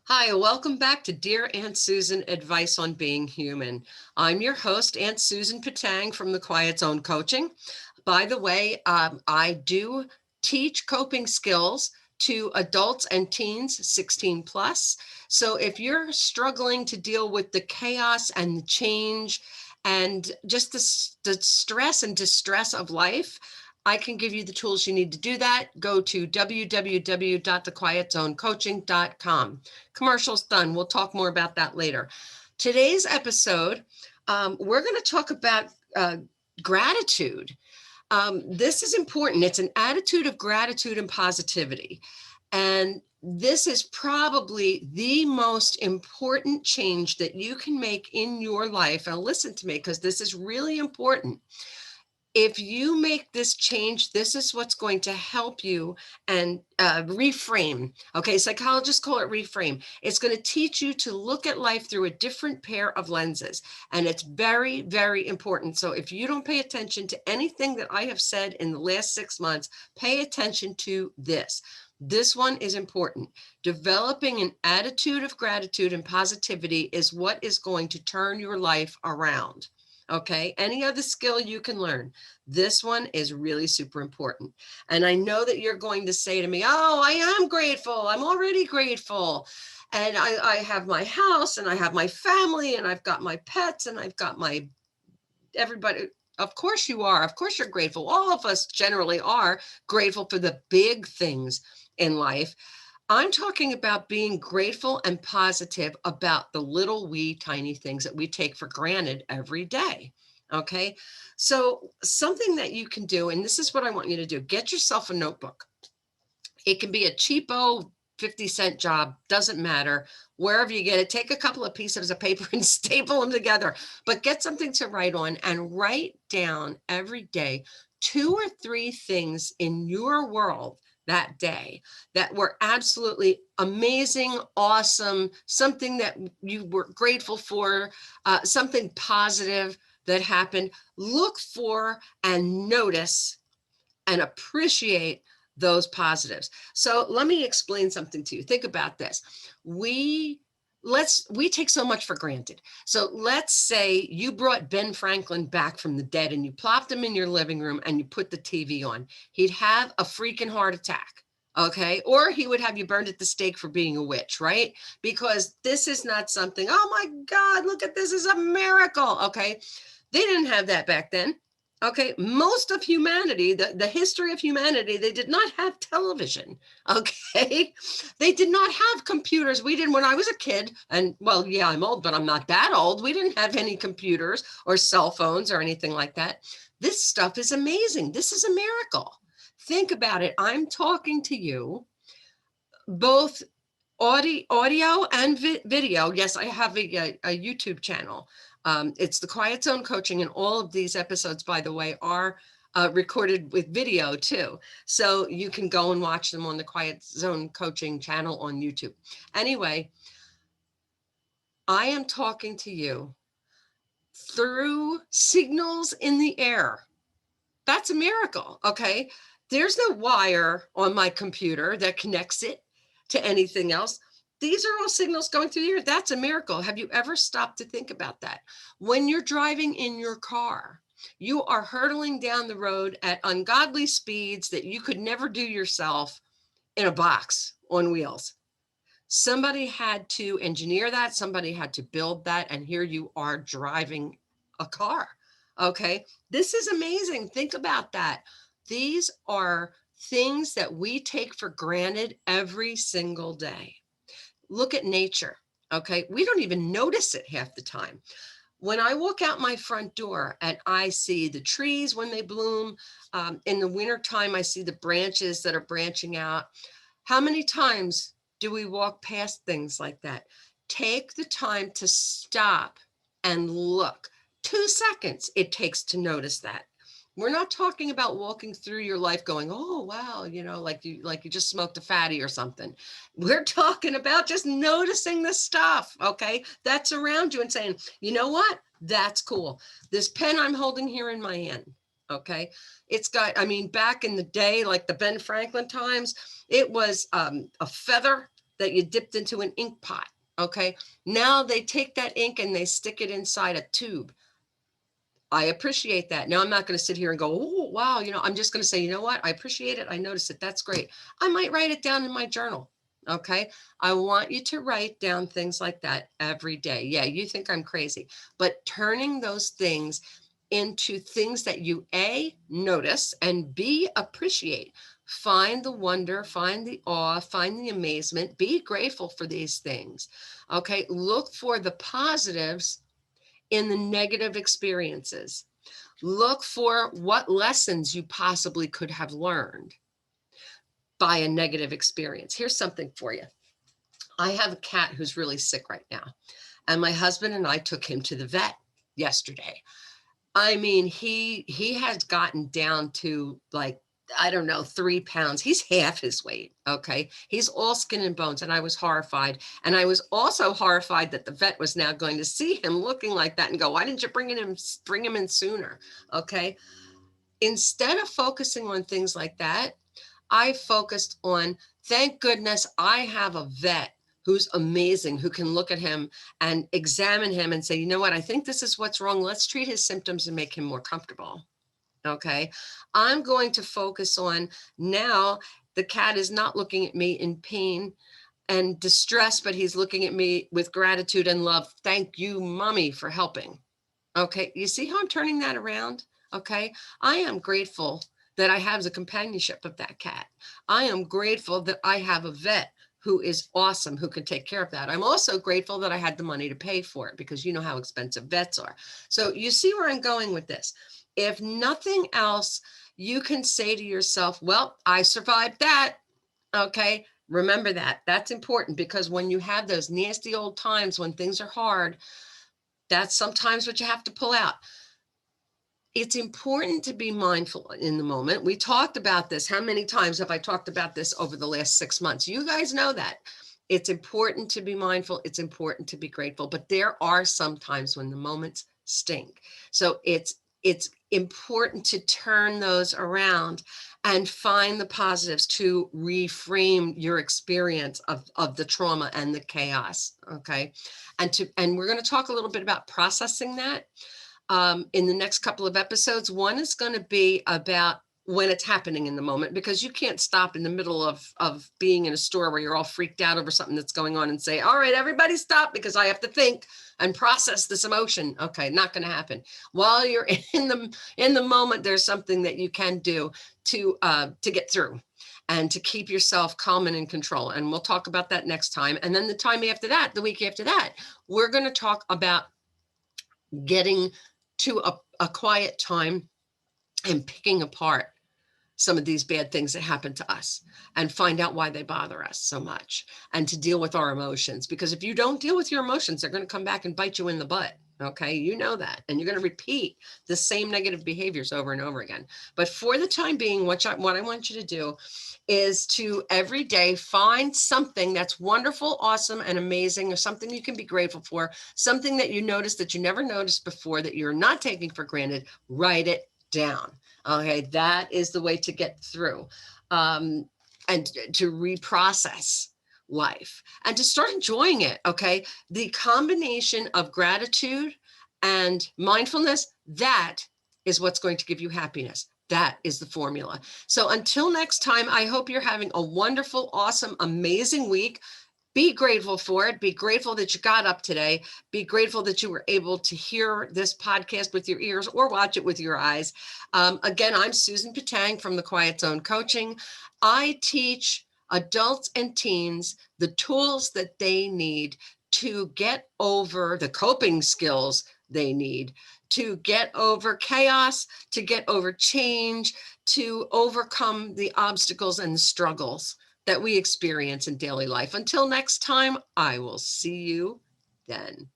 Hi, welcome back to Dear Aunt Susan Advice on Being Human. I'm your host, Aunt Susan Patang from the Quiet Zone Coaching. By the way, I do teach coping skills to adults and teens 16 plus. So if you're struggling to deal with the chaos and the change and just the stress and distress of life, I can give you the tools you need to do that. Go to www.thequietzonecoaching.com. Commercials done. We'll talk more about that later. Today's episode, we're going to talk about gratitude. This is important. It's an attitude of gratitude and positivity. And this is probably the most important change that you can make in your life. And listen to me, because this is really important. If you make this change, this is what's going to help you and reframe. Okay, psychologists call it reframe. It's going to teach you to look at life through a different pair of lenses. And it's very, very important. So if you don't pay attention to anything that I have said in the last 6 months, pay attention to this. This one is important. Developing an attitude of gratitude and positivity is what is going to turn your life around. Okay, any other skill you can learn. This one is really super important. And I know that you're going to say to me, oh, I am grateful. I'm already grateful. And I have my house and I have my family and I've got my pets and I've got my everybody. Of course you are. Of course you're grateful. All of us generally are grateful for the big things in life. I'm talking about being grateful and positive about the little wee tiny things that we take for granted every day. Okay. So something that you can do, and this is what I want you to do, get yourself a notebook. It can be a cheapo 50-cent job, doesn't matter. Wherever you get it, take a couple of pieces of paper and staple them together, but get something to write on and write down every day 2 or 3 things in your world that day that were absolutely amazing, awesome, something that you were grateful for, something positive that happened. Look for and notice and appreciate those positives. So let me explain something to you. Think about this. We take so much for granted. So let's say you brought Ben Franklin back from the dead and you plopped him in your living room and you put the TV on. He'd have a freaking heart attack. Okay. Or he would have you burned at the stake for being a witch, right? Because this is not something, oh my God, look at this is a miracle. Okay. They didn't have that back then. Okay, most of humanity, the history of humanity, they did not have television. Okay, they did not have computers. We didn't, when I was a kid, and well, yeah, I'm old, but I'm not that old. We didn't have any computers or cell phones or anything like that. This stuff is amazing. This is a miracle. Think about it. I'm talking to you, both audio and video. Yes, I have a YouTube channel. It's the Quiet Zone Coaching, and all of these episodes, by the way, are recorded with video too. So you can go and watch them on the Quiet Zone Coaching channel on YouTube. Anyway, I am talking to you through signals in the air. That's a miracle, okay? There's no wire on my computer that connects it to anything else. These are all signals going through the air. That's a miracle. Have you ever stopped to think about that? When you're driving in your car, you are hurtling down the road at ungodly speeds that you could never do yourself in a box on wheels. Somebody had to engineer that. Somebody had to build that. And here you are driving a car. Okay. This is amazing. Think about that. These are things that we take for granted every single day. Look at nature. Okay. We don't even notice it half the time. When I walk out my front door and I see the trees when they bloom, in the wintertime, I see the branches that are branching out. How many times do we walk past things like that? Take the time to stop and look. 2 seconds it takes to notice that. We're not talking about walking through your life going, oh, wow, like you just smoked a fatty or something. We're talking about just noticing the stuff, okay, that's around you and saying, you know what? That's cool. This pen I'm holding here in my hand, okay, it's got, I mean, back in the day, like the Ben Franklin times, it was a feather that you dipped into an ink pot. Okay. Now they take that ink and they stick it inside a tube. I appreciate that. Now I'm not going to sit here and go, oh, wow. I'm just going to say, you know what? I appreciate it. I noticed it. That's great. I might write it down in my journal. Okay. I want you to write down things like that every day. Yeah. You think I'm crazy, but turning those things into things that you A, notice, and B, appreciate. Find the wonder, find the awe, find the amazement, be grateful for these things. Okay. Look for the positives in the negative experiences. Look for what lessons you possibly could have learned by a negative experience. Here's something for you. I have a cat who's really sick right now, and my husband and I took him to the vet yesterday. I mean, he has gotten down to, like, I don't know, 3 pounds. He's half his weight. Okay. He's all skin and bones. And I was horrified. And I was also horrified that the vet was now going to see him looking like that and go, why didn't you bring him in sooner? Okay. Instead of focusing on things like that, I focused on, thank goodness I have a vet who's amazing, who can look at him and examine him and say, you know what, I think this is what's wrong. Let's treat his symptoms and make him more comfortable. Okay. I'm going to focus on, now the cat is not looking at me in pain and distress, but he's looking at me with gratitude and love. Thank you, mommy, for helping. Okay. You see how I'm turning that around? Okay. I am grateful that I have the companionship of that cat. I am grateful that I have a vet who is awesome, who can take care of that. I'm also grateful that I had the money to pay for it, because you know how expensive vets are. So you see where I'm going with this. If nothing else, you can say to yourself, well, I survived that. Okay. Remember that. That's important, because when you have those nasty old times when things are hard, that's sometimes what you have to pull out. It's important to be mindful in the moment. We talked about this. How many times have I talked about this over the last 6 months? You guys know that. It's important to be mindful. It's important to be grateful. But there are some times when the moments stink. So it's important to turn those around and find the positives, to reframe your experience of the trauma and the chaos. Okay. And we're going to talk a little bit about processing that in the next couple of episodes. One is going to be about when it's happening in the moment, because you can't stop in the middle of being in a store where you're all freaked out over something that's going on and say, all right, everybody stop, because I have to think and process this emotion. Okay, not going to happen. While you're in the moment, there's something that you can do to get through and to keep yourself calm and in control. And we'll talk about that next time. And then the time after that, the week after that, we're going to talk about getting to a quiet time and picking apart some of these bad things that happen to us and find out why they bother us so much, and to deal with our emotions. Because if you don't deal with your emotions, they're going to come back and bite you in the butt. Okay. You know that. And you're going to repeat the same negative behaviors over and over again. But for the time being, what I want you to do is to every day find something that's wonderful, awesome, and amazing, or something you can be grateful for, something that you noticed that you never noticed before, that you're not taking for granted. Write it down. Okay, that is the way to get through and to reprocess life and to start enjoying it. Okay, the combination of gratitude and mindfulness, that is what's going to give you happiness. That is the formula. So until next time, I hope you're having a wonderful, awesome, amazing week. Be grateful for it. Be grateful that you got up today. Be grateful that you were able to hear this podcast with your ears or watch it with your eyes. Again, I'm Susan Patang from the Quiet Zone Coaching. I teach adults and teens the tools that they need to get over the coping skills they need to get over chaos, to get over change, to overcome the obstacles and struggles that we experience in daily life. Until next time, I will see you then.